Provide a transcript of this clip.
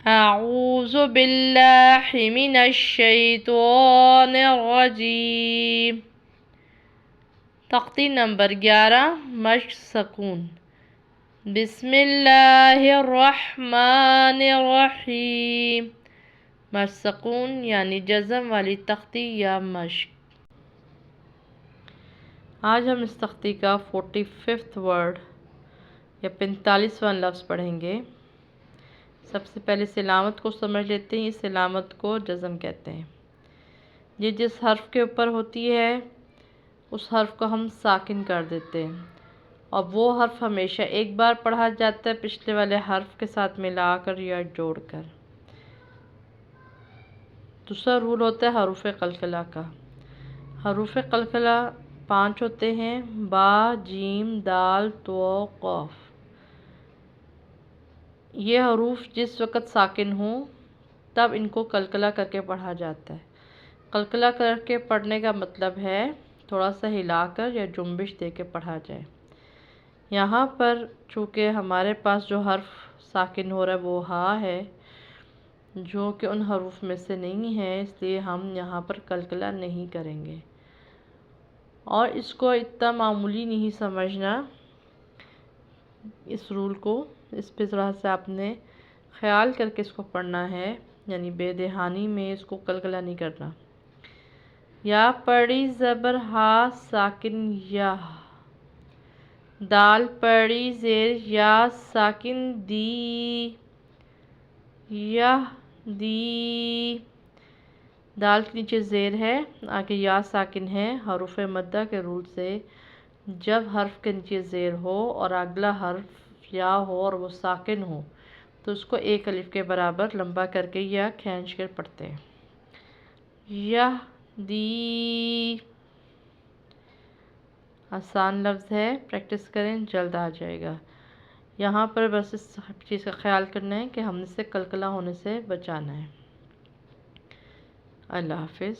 اعوذ باللہ من الشیطان الرجیم۔ تختی نمبر 11 مشق سکون۔ بسم اللہ الرحمن الرحیم۔ مشق سکون یعنی جزم والی تختی یا مشق۔ آج ہم اس تختی کا 45واں ورڈ یا 45واں لفظ پڑھیں گے۔ سب سے پہلے اس علامت کو سمجھ لیتے ہیں۔ اس علامت کو جزم کہتے ہیں۔ یہ جس حرف کے اوپر ہوتی ہے اس حرف کو ہم ساکن کر دیتے ہیں، اور وہ حرف ہمیشہ ایک بار پڑھا جاتا ہے پچھلے والے حرف کے ساتھ ملا کر یا جوڑ کر۔ دوسرا رول ہوتا ہے حروف قلقلہ کا۔ حروف قلقلہ 5 ہوتے ہیں: با، جیم، دال، تو، قاف۔ یہ حروف جس وقت ساکن ہوں تب ان کو قلقلہ کر کے پڑھا جاتا ہے۔ قلقلہ کر کے پڑھنے کا مطلب ہے تھوڑا سا ہلا کر یا جنبش دے کے پڑھا جائے۔ یہاں پر چونکہ ہمارے پاس جو حرف ساکن ہو رہا ہے وہ ہا ہے، جو کہ ان حروف میں سے نہیں ہے، اس لیے ہم یہاں پر قلقلہ نہیں کریں گے، اور اس کو اتنا معمولی نہیں سمجھنا۔ اس رول کو اس پہ ذرا سے آپ نے خیال کر کے اس کو پڑھنا ہے، یعنی بے دہانی میں اس کو قلقلہ نہیں کرنا۔ یا پڑی زبر ہا ساکن یا، دال پڑی زیر یا ساکن دی، یا دی۔ دال کے نیچے زیر ہے، آگے یا ساکن ہے۔ حروف مدہ کے رول سے جب حرف کے نیچے زیر ہو اور اگلا حرف یا ہو اور وہ ساکن ہو تو اس کو ایک الف کے برابر لمبا کر کے یا کھینچ کر پڑھتے ہیں۔ یا دی۔ آسان لفظ ہے، پریکٹس کریں، جلد آ جائے گا۔ یہاں پر بس اس چیز کا خیال کرنا ہے کہ ہم نے اسے قلقلہ ہونے سے بچانا ہے۔ اللہ حافظ۔